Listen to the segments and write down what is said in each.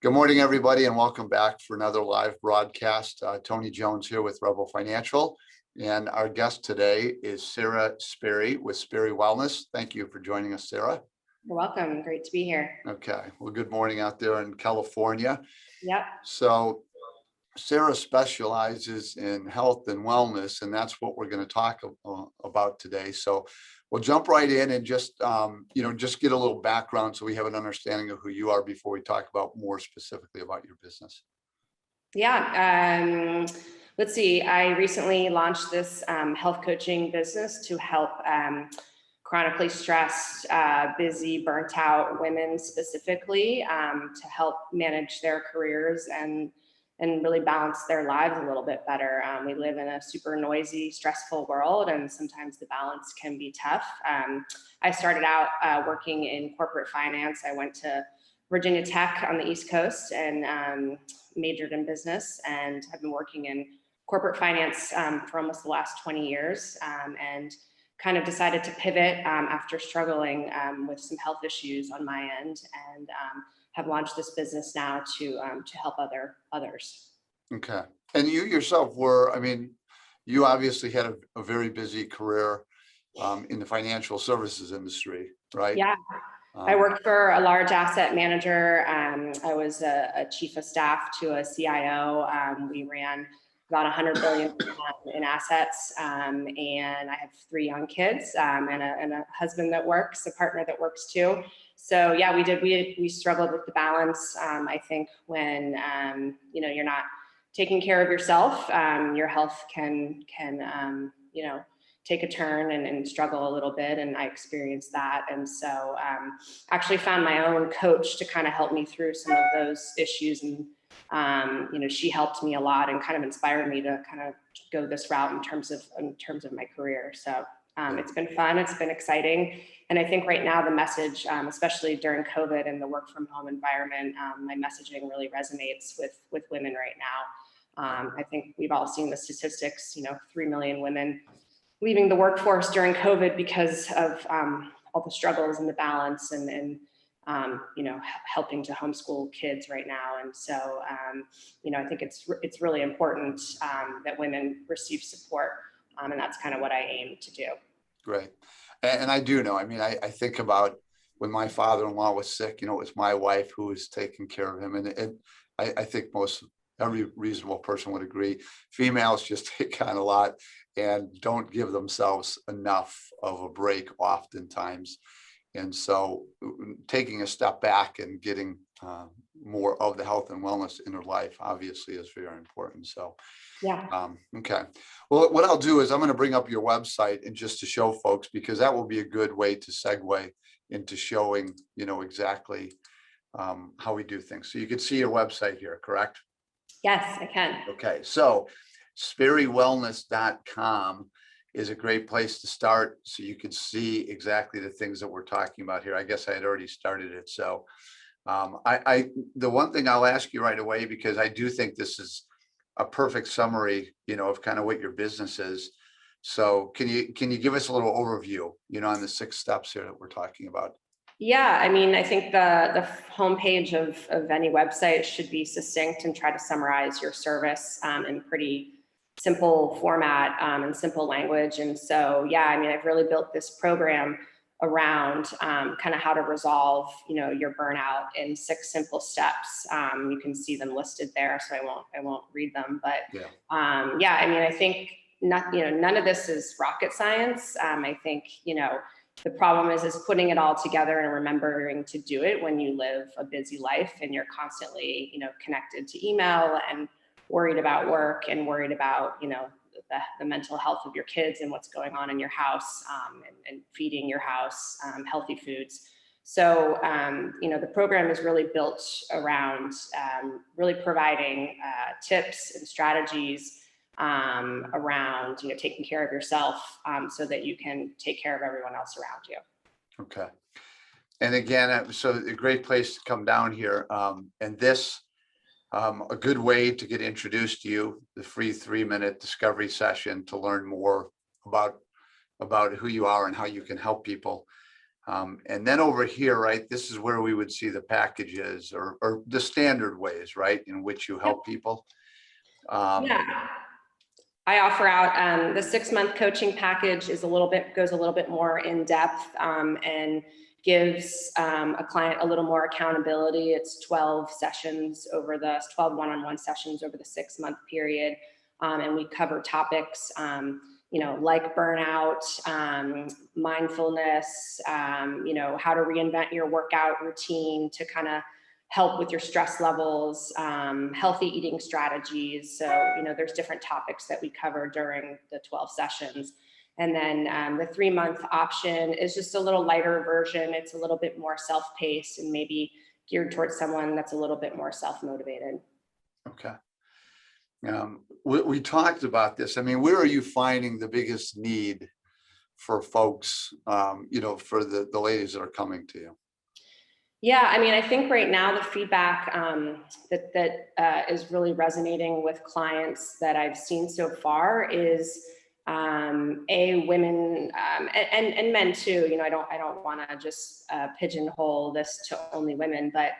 Good morning, everybody, and welcome back for another live broadcast. Tony Jones here with Rebel Financial, and our guest today is Sarah Sperry with Sperry Wellness. Thank you for joining us, Sarah. You're welcome. Great to be here. Okay, well, good morning out there in California. Yep. So Sarah specializes in health and wellness, and that's what we're going to talk about today. So we'll jump right in and just get a little background so we have an understanding of who you are before we talk about more specifically about your business. Yeah. Let's see. I recently launched this health coaching business to help chronically stressed, busy, burnt out women specifically to help manage their careers and really balance their lives a little bit better. We live in a super noisy, stressful world, and sometimes the balance can be tough. I started out working in corporate finance. I went to Virginia Tech on the East Coast and majored in business, and have been working in corporate finance for almost the last 20 years, and kind of decided to pivot after struggling with some health issues on my end, and have launched this business now to help others. Okay. And you yourself you obviously had a very busy career in the financial services industry, right? Yeah. I worked for a large asset manager. I was a chief of staff to a CIO. We ran about 100 billion in assets, and I have 3 young kids and a husband that works, a partner that works too. So yeah, we struggled with the balance. I think when you're not taking care of yourself, your health can take a turn and struggle a little bit, and I experienced that. And so actually found my own coach to kind of help me through some of those issues, and she helped me a lot and kind of inspired me to kind of go this route in terms of my career. So it's been fun, it's been exciting, and I think right now the message, especially during COVID and the work from home environment, my messaging really resonates with women right now. I think we've all seen the statistics, 3 million women leaving the workforce during COVID because of all the struggles and the balance and helping to homeschool kids right now. And so, I think it's really important that women receive support, and that's kind of what I aim to do. Great. And I do know, I think about when my father-in-law was sick, it was my wife who was taking care of him. And I think every reasonable person would agree, females just take on a lot and don't give themselves enough of a break oftentimes. And so taking a step back and getting more of the health and wellness in her life obviously is very important. So, yeah. Okay. Well, what I'll do is I'm going to bring up your website and just to show folks, because that will be a good way to segue into showing, exactly how we do things. So you can see your website here, correct? Yes, I can. Okay. So SperryWellness.com is a great place to start, so you can see exactly the things that we're talking about here. I guess I had already started it. So the one thing I'll ask you right away, because I do think this is a perfect summary, of kind of what your business is. So can you give us a little overview, on the 6 steps here that we're talking about? Yeah, I think the homepage of any website should be succinct and try to summarize your service in pretty simple format and simple language. And so, yeah, I've really built this program around kind of how to resolve, your burnout in 6 simple steps. You can see them listed there, so I won't read them. But I think none of this is rocket science. I think, the problem is putting it all together and remembering to do it when you live a busy life and you're constantly, connected to email and worried about work and worried about, the mental health of your kids and what's going on in your house, and feeding your house healthy foods. So, the program is really built around really providing tips and strategies around, taking care of yourself so that you can take care of everyone else around you. Okay. And again, so a great place to come down here. And this, a good way to get introduced to you, the free 3-minute discovery session to learn more about who you are and how you can help people. And then over here, right, this is where we would see the packages or the standard ways, right, in which you help people. Yeah. I offer out the 6-month coaching package is goes a little bit more in depth and gives a client a little more accountability. It's 12 sessions over the 12 one-on-one sessions over the 6-month period. And we cover topics, like burnout, mindfulness, how to reinvent your workout routine to kind of help with your stress levels, healthy eating strategies. So, there's different topics that we cover during the 12 sessions. And then the 3-month option is just a little lighter version. It's a little bit more self-paced and maybe geared towards someone that's a little bit more self-motivated. Okay. We talked about this. I mean, where are you finding the biggest need for folks, for the ladies that are coming to you? Yeah, I mean, I think right now the feedback that is really resonating with clients that I've seen so far is women and men too. I don't want to just pigeonhole this to only women, but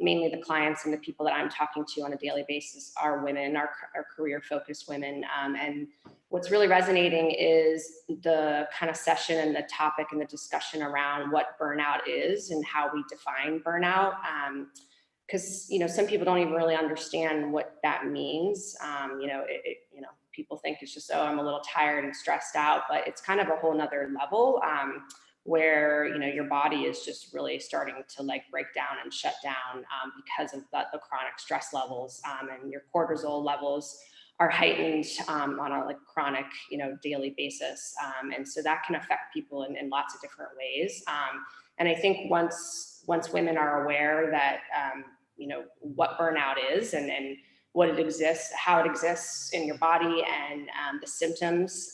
mainly the clients and the people that I'm talking to on a daily basis are women, are career-focused women. And what's really resonating is the kind of session and the topic and the discussion around what burnout is and how we define burnout. Because some people don't even really understand what that means. People think it's just, I'm a little tired and stressed out, but it's kind of a whole nother level. Where your body is just really starting to break down and shut down because of the chronic stress levels, and your cortisol levels are heightened on a chronic daily basis, and so that can affect people in lots of different ways. And I think once women are aware that what burnout is and what it exists, how it exists in your body, and the symptoms,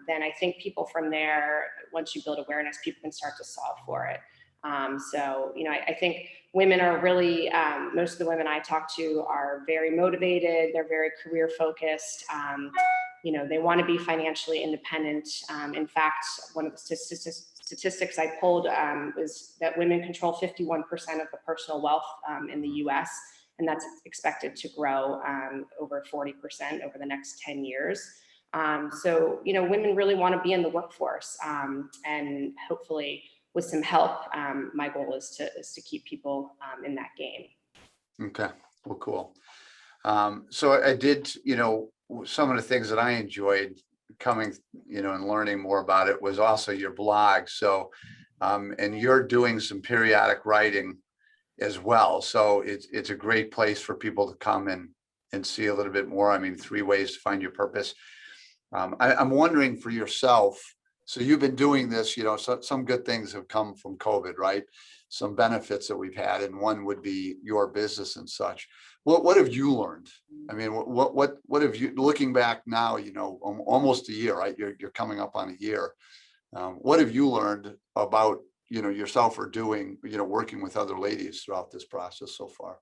then I think people from there, once you build awareness, people can start to solve for it. I think women are really, most of the women I talk to are very motivated. They're very career focused. They want to be financially independent. In fact, one of the statistics I pulled was that women control 51% of the personal wealth in the US. And that's expected to grow over 40% over the next 10 years. Women really want to be in the workforce, and hopefully with some help, my goal is to keep people in that game. Okay, well, cool. So I did, some of the things that I enjoyed coming, and learning more about it was also your blog. So, and you're doing some periodic writing as well. So it's a great place for people to come and see a little bit more. I mean, 3 ways to find your purpose. I'm wondering for yourself, so you've been doing this, so some good things have come from COVID, right? Some benefits that we've had, and one would be your business and such. What have you learned? I mean, what have you, looking back now, almost a year, right? You're coming up on a year. What have you learned about yourself or doing, working with other ladies throughout this process so far?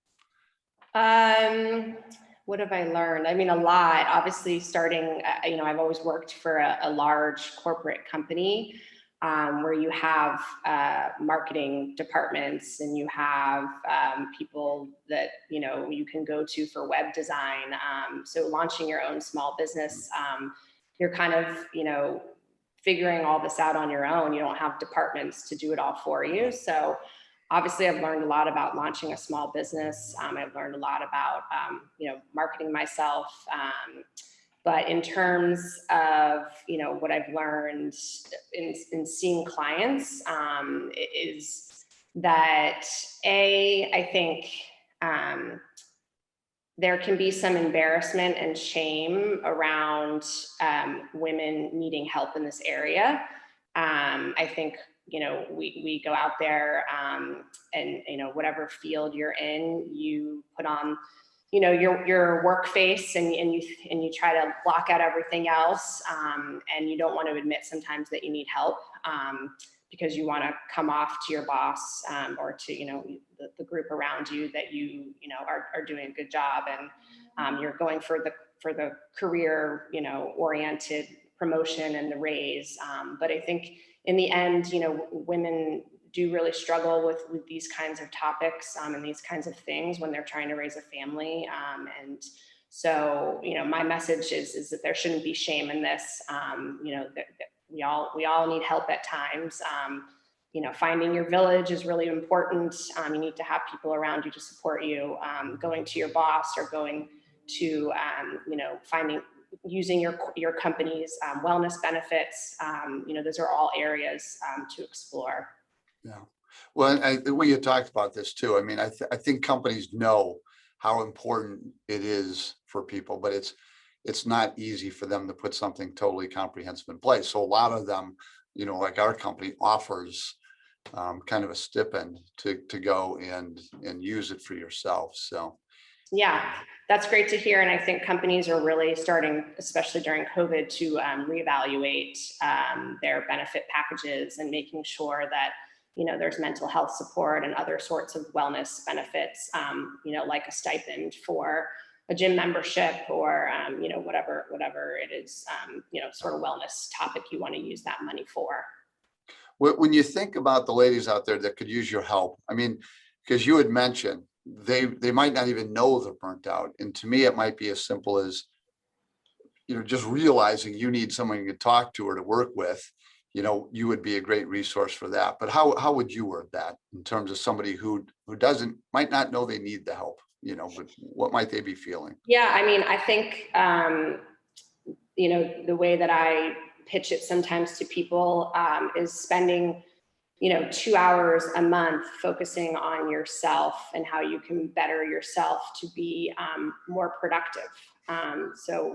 What have I learned? I mean, a lot. Obviously, starting, I've always worked for a large corporate company where you have marketing departments and you have people that, you can go to for web design. So launching your own small business, you're kind of, figuring all this out on your own. You don't have departments to do it all for you. So obviously I've learned a lot about launching a small business. I've learned a lot about, marketing myself. But in terms of, what I've learned in seeing clients is that I think there can be some embarrassment and shame around women needing help in this area. I think, we go out there and, whatever field you're in, you put on, your work face and you try to block out everything else. And you don't want to admit sometimes that you need help because you want to come off to your boss or to, the group around you that are doing a good job, and you're going for the career, oriented promotion and the raise. But I think in the end, women do really struggle with these kinds of topics and these kinds of things when they're trying to raise a family. And so, my message is that there shouldn't be shame in this. That we all need help at times. Finding your village is really important. You need to have people around you to support you. Going to your boss or going to, using your company's wellness benefits. Those are all areas to explore. Yeah. Well, the way you talked about this too, I mean, I think companies know how important it is for people, but it's not easy for them to put something totally comprehensive in place. So a lot of them, like our company offers kind of a stipend to go and use it for yourself. So yeah, that's great to hear. And I think companies are really starting, especially during COVID, to reevaluate their benefit packages and making sure that there's mental health support and other sorts of wellness benefits, like a stipend for a gym membership or, whatever it is, sort of wellness topic you want to use that money for. when you think about the ladies out there that could use your help, I mean, because you had mentioned they might not even know they're burnt out. And to me, it might be as simple as, just realizing you need someone you can talk to or to work with. You would be a great resource for that. But how would you word that in terms of somebody who might not know they need the help, but what might they be feeling? Yeah, I mean, I think, the way that I pitch it sometimes to people is spending, 2 hours a month focusing on yourself and how you can better yourself to be more productive. So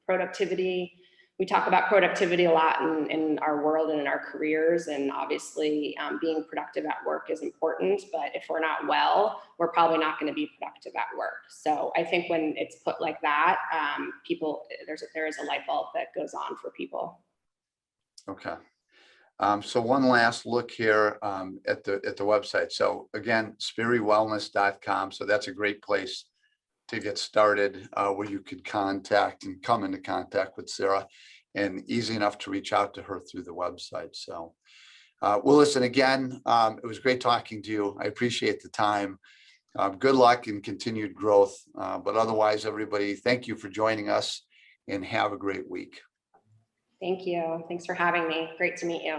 productivity, we talk about productivity a lot in our world and in our careers. And obviously being productive at work is important, but if we're not well, we're probably not going to be productive at work. So I think when it's put like that, there is a light bulb that goes on for people. Okay. So one last look here at the website. So again, sperrywellness.com. So that's a great place to get started, where you could contact and come into contact with Sarah, and easy enough to reach out to her through the website. So, well, listen, again, it was great talking to you. I appreciate the time. Good luck and continued growth. But otherwise, everybody, thank you for joining us and have a great week. Thank you. Thanks for having me. Great to meet you.